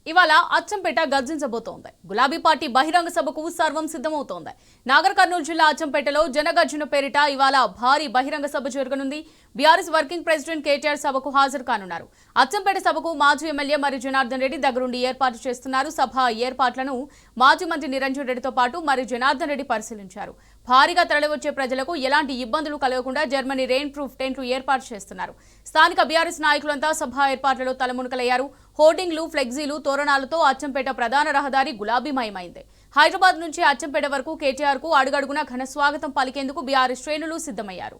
ఇవాళ అచ్చంపేట గర్జించబోతోంది. గులాబీ పార్టీ బహిరంగ సభకు సర్వం సిద్ధమవుతోంది. నాగర్ కర్నూలు జిల్లా అచ్చంపేటలో జనగర్జన పేరిట ఇవాళ భారీ బహిరంగ సభ జరగనుంది. బీఆర్ఎస్ వర్కింగ్ ప్రెసిడెంట్ కేటీఆర్ సభకు హాజరు కానున్నారు. అచ్చంపేట సభకు మాజీ ఎమ్మెల్యే మరి జనార్దన్ రెడ్డి దగ్గరుండి ఏర్పాటు చేస్తున్నారు. సభ ఏర్పాట్లను మాజీ మంత్రి నిరంజన్ రెడ్డితో పాటు మరి జనార్దన్ రెడ్డి పరిశీలించారు. భారీగా తరలివచ్చే ప్రజలకు ఎలాంటి ఇబ్బందులు కలగకుండా జర్మనీ రెయిన్ ప్రూఫ్ టెంట్లు ఏర్పాటు చేస్తున్నారు. స్థానిక బీఆర్ఎస్ నాయకులంతా సభ ఏర్పాట్లలో తలమునకలయ్యారు. హోర్డింగ్లు, ఫ్లెక్సీలు, తోరణాలతో అచ్చంపేట ప్రధాన రహదారి గులాబీమయమైంది. హైదరాబాద్ నుంచి అచ్చంపేట వరకు కేటీఆర్ కు అడుగడుగునా ఘన స్వాగతం పలికేందుకు బీఆర్ఎస్ శ్రేణులు సిద్ధమయ్యారు.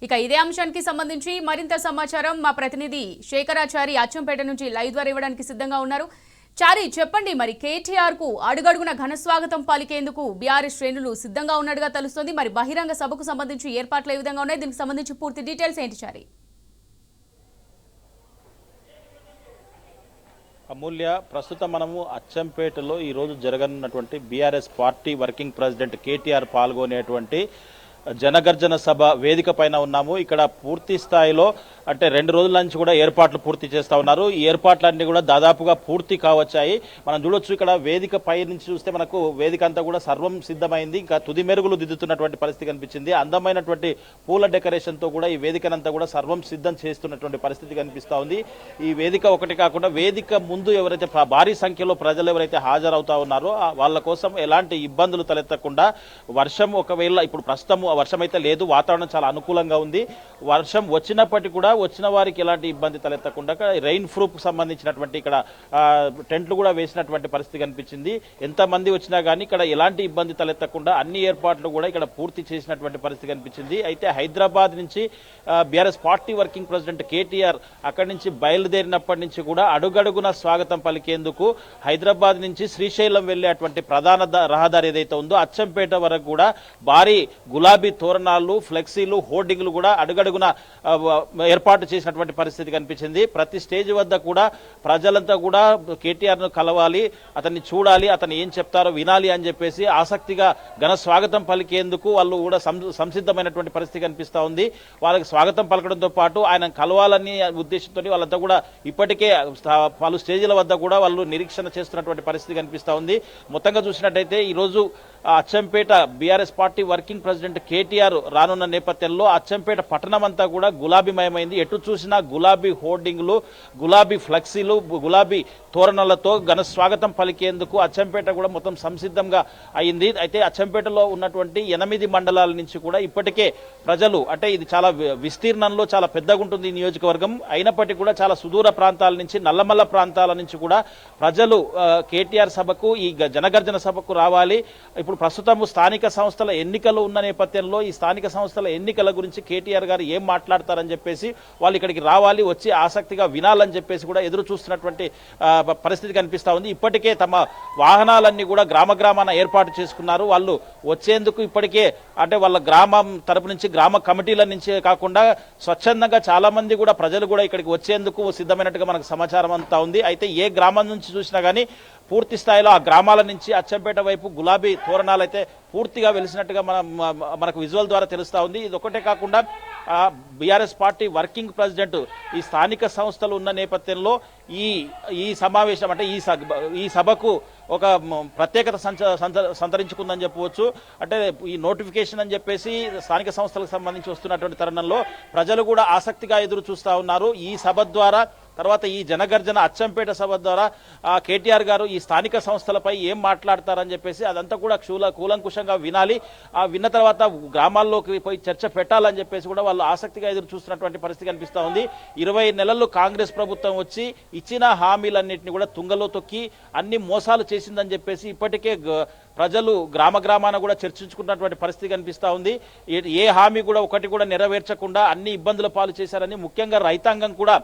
ఇక ఇదే అంశానికి సంబంధించి మరింత సమాచారం మా ప్రతినిధి శేఖరాచారి అచ్చంపేట నుంచి లైవ్ ద్వారా ఇవ్వడానికి సిద్ధంగా ఉన్నారు. చారి, చెప్పండి, మరి కేటీఆర్ కు అడుగడుగున ఘన స్వాగతం పలికేందుకు బీఆర్ఎస్ శ్రేణులు సిద్ధంగా ఉన్నట్టుగా తెలుస్తోంది. మరి బహిరంగ సభకు సంబంధించి ఏర్పాట్లు ఏ విధంగా ఉన్నాయి, దీనికి సంబంధించి పూర్తి డీటెయిల్స్ ఏంటి చారి? అమూల్య, ప్రస్తుతం మనము అచ్చంపేటలో ఈరోజు జరగనున్నటువంటి BRS party working president KTR పాల్గొనేటువంటి జనగర్జన సభ వేదిక పైన ఉన్నాము. ఇక్కడ పూర్తి స్థాయిలో అంటే 2 రోజుల నుంచి కూడా ఏర్పాట్లు పూర్తి చేస్తూ ఉన్నారు. ఈ ఏర్పాట్లన్నీ కూడా దాదాపుగా పూర్తి కావచ్చాయి. మనం చూడొచ్చు, ఇక్కడ వేదిక పై నుంచి చూస్తే మనకు వేదిక అంతా కూడా సర్వం సిద్ధమైంది. ఇంకా తుది మెరుగులు దిద్దుతున్నటువంటి పరిస్థితి కనిపించింది. అందమైనటువంటి పూల డెకరేషన్తో కూడా ఈ వేదికనంతా కూడా సర్వం సిద్ధం చేస్తున్నటువంటి పరిస్థితి కనిపిస్తూ ఉంది. ఈ వేదిక ఒకటి కాకుండా వేదిక ముందు ఎవరైతే భారీ సంఖ్యలో ప్రజలు ఎవరైతే హాజరవుతా ఉన్నారో వాళ్ళ కోసం ఎలాంటి ఇబ్బందులు తలెత్తకుండా వర్షం, ఒకవేళ ఇప్పుడు ప్రస్తుతం వర్షం అయితే లేదు, వాతావరణం చాలా అనుకూలంగా ఉంది. వర్షం వచ్చినప్పటికీ కూడా వచ్చిన వారికి ఎలాంటి ఇబ్బంది తలెత్తకుండా రెయిన్ ప్రూఫ్ సంబంధించినటువంటి ఇక్కడ టెంట్లు కూడా వేసినటువంటి పరిస్థితి కనిపించింది. ఎంతమంది వచ్చినా కానీ ఇక్కడ ఎలాంటి ఇబ్బంది తలెత్తకుండా అన్ని ఏర్పాట్లు కూడా ఇక్కడ పూర్తి చేసినటువంటి పరిస్థితి కనిపించింది. అయితే హైదరాబాద్ నుంచి BRS party working president KTR అక్కడి నుంచి బయలుదేరినప్పటి నుంచి కూడా అడుగడుగున స్వాగతం పలికేందుకు హైదరాబాద్ నుంచి శ్రీశైలం వెళ్లేటువంటి ప్రధాన రహదారి ఏదైతే ఉందో అచ్చంపేట వరకు కూడా భారీ గులాబీ తోరణాలు, ఫ్లెక్సీలు, హోర్డింగ్లు కూడా అడుగడుగున ఏర్పాటు చేసినటువంటి పరిస్థితి కనిపించింది. ప్రతి స్టేజ్ వద్ద కూడా ప్రజలంతా కూడా కేటీఆర్ ను కలవాలి, అతన్ని చూడాలి, అతను ఏం చెప్తారో వినాలి అని చెప్పేసి ఆసక్తిగా ఘన స్వాగతం పలికేందుకు వాళ్ళు కూడా సంసిద్ధమైనటువంటి పరిస్థితి కనిపిస్తూ ఉంది. వాళ్ళకి స్వాగతం పలకడంతో పాటు ఆయన కలవాలని ఉద్దేశంతో వాళ్ళంతా కూడా ఇప్పటికే పలు స్టేజీల వద్ద కూడా వాళ్ళు నిరీక్షణ చేస్తున్నటువంటి పరిస్థితి కనిపిస్తూ ఉంది. మొత్తంగా చూసినట్టయితే ఈరోజు Achampet BRS party working president KTR రానున్న నేపథ్యంలో అచ్చంపేట పట్టణం అంతా కూడా గులాబీమయమైంది. ఎటు చూసినా గులాబీ హోర్డింగ్లు, గులాబీ ఫ్లెక్సీలు, గులాబీ తోరణాలతో ఘన స్వాగతం పలికేందుకు అచ్చంపేట కూడా మొత్తం సంసిద్ధంగా అయింది. అయితే అచ్చంపేటలో ఉన్నటువంటి 8 మండలాల నుంచి కూడా ఇప్పటికే ప్రజలు, అంటే ఇది చాలా విస్తీర్ణంలో చాలా పెద్దగా ఉంటుంది ఈ నియోజకవర్గం, అయినప్పటికీ కూడా చాలా సుదూర ప్రాంతాల నుంచి, నల్లమల్ల ప్రాంతాల నుంచి కూడా ప్రజలు కేటీఆర్ సభకు, ఈ జనగర్జన సభకు రావాలి. ఇప్పుడు ప్రస్తుతం స్థానిక సంస్థల ఎన్నికలు ఉన్న నేపథ్యంలో ఈ స్థానిక సంస్థల ఎన్నికల గురించి కేటీఆర్ గారు ఏం మాట్లాడతారని చెప్పేసి వాళ్ళు ఇక్కడికి రావాలి, వచ్చి ఆసక్తిగా వినాలని చెప్పేసి కూడా ఎదురు చూస్తున్నటువంటి పరిస్థితి కనిపిస్తూ ఉంది. ఇప్పటికే తమ వాహనాలన్నీ కూడా గ్రామాన ఏర్పాటు చేసుకున్నారు. వాళ్ళు వచ్చేందుకు ఇప్పటికే అంటే వాళ్ళ గ్రామం తరపు నుంచి, గ్రామ కమిటీల నుంచి కాకుండా స్వచ్ఛందంగా చాలా మంది కూడా ప్రజలు కూడా ఇక్కడికి వచ్చేందుకు సిద్ధమైనట్టుగా మనకు సమాచారం అంతా ఉంది. అయితే ఏ గ్రామం నుంచి చూసినా కానీ పూర్తి స్థాయిలో ఆ గ్రామాల నుంచి అచ్చంపేట వైపు గులాబీ తోరణాలు అయితే పూర్తిగా వెలిసినట్టుగా మనకు విజువల్ ద్వారా తెలుస్తూ ఉంది. ఇది ఒకటే కాకుండా బీఆర్ఎస్ పార్టీ వర్కింగ్ ప్రెసిడెంట్ ఈ స్థానిక సంస్థలు ఉన్న నేపథ్యంలో ఈ సమావేశం అంటే ఈ సభకు ఒక ప్రత్యేకత సంతరించుకుందని చెప్పవచ్చు. అంటే ఈ నోటిఫికేషన్ అని చెప్పేసి స్థానిక సంస్థలకు సంబంధించి వస్తున్నటువంటి తరుణంలో ప్రజలు కూడా ఆసక్తిగా ఎదురు చూస్తూ ఉన్నారు. ఈ సభ ద్వారా, తర్వాత ఈ జనగర్జన అచ్చంపేట సభ ద్వారా కేటీఆర్ గారు ఈ స్థానిక సంస్థలపై ఏం మాట్లాడతారని చెప్పేసి అదంతా కూడా కూలంకుషంగా వినాలి. విన్న తర్వాత గ్రామాల్లోకి పోయి చర్చ పెట్టాలని చెప్పేసి కూడా వాళ్ళు ఆసక్తిగా ఎదురు చూస్తున్నటువంటి పరిస్థితి కనిపిస్తూ ఉంది. 20 నెలలు కాంగ్రెస్ ప్రభుత్వం వచ్చి ఇచ్చిన హామీలన్నింటినీ కూడా తుంగలో తొక్కి అన్ని మోసాలు చేసిందని చెప్పేసి ఇప్పటికే ప్రజలు గ్రామాన కూడా చర్చించుకున్నటువంటి పరిస్థితి కనిపిస్తూ ఉంది. ఏ హామీ కూడా ఒకటి కూడా నెరవేర్చకుండా అన్ని ఇబ్బందుల పాలు చేశారని, ముఖ్యంగా రైతాంగం కూడా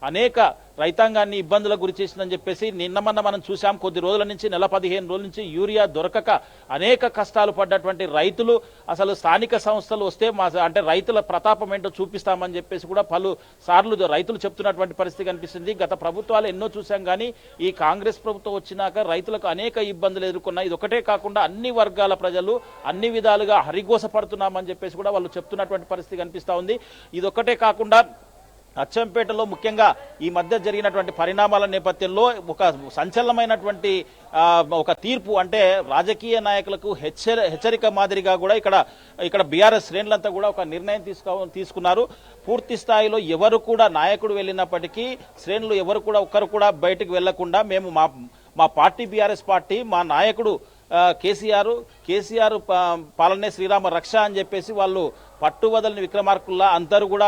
అనేక రైతాంగాన్ని ఇబ్బందులకు గురి చేసిందని చెప్పేసి నిన్న మనం చూసాం. కొద్ది రోజుల నుంచి నెల 15 రోజుల నుంచి యూరియా దొరకక అనేక కష్టాలు పడ్డటువంటి రైతులు అసలు స్థానిక సంస్థలు వస్తే అంటే రైతుల ప్రతాపం ఏంటో చూపిస్తామని చెప్పేసి కూడా పలు సార్లు రైతులు చెప్తున్నటువంటి పరిస్థితి కనిపిస్తుంది. గత ప్రభుత్వాలు ఎన్నో చూసాం కానీ ఈ కాంగ్రెస్ ప్రభుత్వం వచ్చినాక రైతులకు అనేక ఇబ్బందులు ఎదుర్కొన్నాయి. ఇది ఒకటే కాకుండా అన్ని వర్గాల ప్రజలు అన్ని విధాలుగా హరిగోస పడుతున్నామని చెప్పేసి కూడా వాళ్ళు చెప్తున్నటువంటి పరిస్థితి కనిపిస్తా ఉంది. ఇదొక్కటే కాకుండా అచ్చంపేటలో ముఖ్యంగా ఈ మధ్య జరిగినటువంటి పరిణామాల నేపథ్యంలో ఒక సంచలనమైనటువంటి ఒక తీర్పు, అంటే రాజకీయ నాయకులకు హెచ్చరిక మాదిరిగా కూడా ఇక్కడ బీఆర్ఎస్ శ్రేణులంతా కూడా ఒక నిర్ణయం తీసుకున్నారు. పూర్తి స్థాయిలో ఎవరు కూడా నాయకుడు వెళ్ళినప్పటికీ శ్రేణులు ఎవరు కూడా ఒక్కరు కూడా బయటకు వెళ్లకుండా మేము మా పార్టీ బీఆర్ఎస్ పార్టీ మా నాయకుడు కేసీఆర్ పాలనే శ్రీరామ రక్ష అని చెప్పేసి వాళ్ళు పట్టువదలని విక్రమార్కుల్లా అందరూ కూడా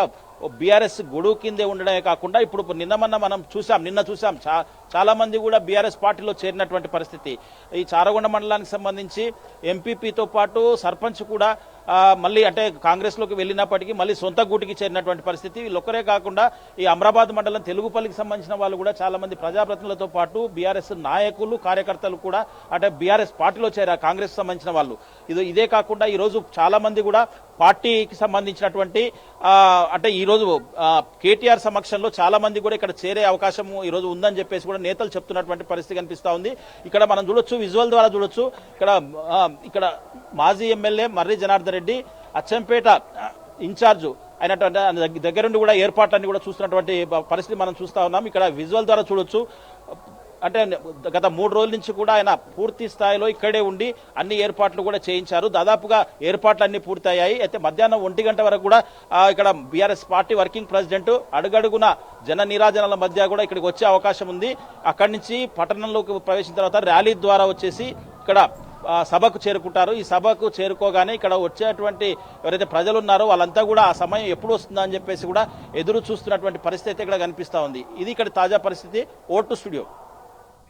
బీఆర్ఎస్ గొడుగు కిందే ఉండడమే కాకుండా ఇప్పుడు నిన్న చూసాం చాలా మంది కూడా బీఆర్ఎస్ పార్టీలో చేరినటువంటి పరిస్థితి. ఈ చారగొండ మండలానికి సంబంధించి ఎంపీపీతో పాటు సర్పంచ్ కూడా మళ్ళీ అంటే కాంగ్రెస్లోకి వెళ్ళినప్పటికీ మళ్ళీ సొంత గూటికి చేరినటువంటి పరిస్థితి. వీళ్ళొక్కరే కాకుండా ఈ అమరాబాద్ మండలం తెలుగుపల్లికి సంబంధించిన వాళ్ళు కూడా చాలా మంది ప్రజాప్రతినిధులతో పాటు బీఆర్ఎస్ నాయకులు కార్యకర్తలు కూడా అంటే బీఆర్ఎస్ పార్టీలో చేరారు కాంగ్రెస్ సంబంధించిన వాళ్ళు. ఇదే కాకుండా ఈరోజు చాలా మంది కూడా పార్టీకి సంబంధించినటువంటి అంటే ఈరోజు కేటీఆర్ సమక్షంలో చాలా మంది కూడా ఇక్కడ చేరే అవకాశం ఈరోజు ఉందని చెప్పేసి కూడా నేతలు చెప్తున్నటువంటి పరిస్థితి కనిపిస్తా ఉంది. ఇక్కడ మనం చూడొచ్చు, విజువల్ ద్వారా చూడొచ్చు. ఇక్కడ మాజీ ఎమ్మెల్యే మర్రి జనార్దన్ రెడ్డి అచ్చంపేట ఇన్ఛార్జ్ అయినటువంటి దగ్గరుండి కూడా ఏర్పాట్లన్నీ కూడా చూస్తున్నటువంటి పరిస్థితి మనం చూస్తా ఉన్నాం. ఇక్కడ విజువల్ ద్వారా చూడొచ్చు. అంటే గత 3 రోజుల నుంచి కూడా ఆయన పూర్తి స్థాయిలో ఇక్కడే ఉండి అన్ని ఏర్పాట్లు కూడా చేయించారు. దాదాపుగా ఏర్పాట్లన్నీ పూర్తయ్యాయి. అయితే మధ్యాహ్నం 1 గంట వరకు కూడా ఇక్కడ బీఆర్ఎస్ పార్టీ వర్కింగ్ ప్రెసిడెంట్ అడుగడుగున జన నీరాజనాల మధ్య కూడా ఇక్కడికి వచ్చే అవకాశం ఉంది. అక్కడి నుంచి పట్టణంలోకి ప్రవేశించిన తర్వాత ర్యాలీ ద్వారా వచ్చేసి ఇక్కడ సభకు చేరుకుంటారు. ఈ సభకు చేరుకోగానే ఇక్కడ వచ్చేటువంటి ఎవరైతే ప్రజలు ఉన్నారో వాళ్ళంతా కూడా ఆ సమయం ఎప్పుడు వస్తుందా అని చెప్పేసి కూడా ఎదురు చూస్తున్నటువంటి పరిస్థితి ఇక్కడ కనిపిస్తా ఉంది. ఇది ఇక్కడ తాజా పరిస్థితి. Vote studio.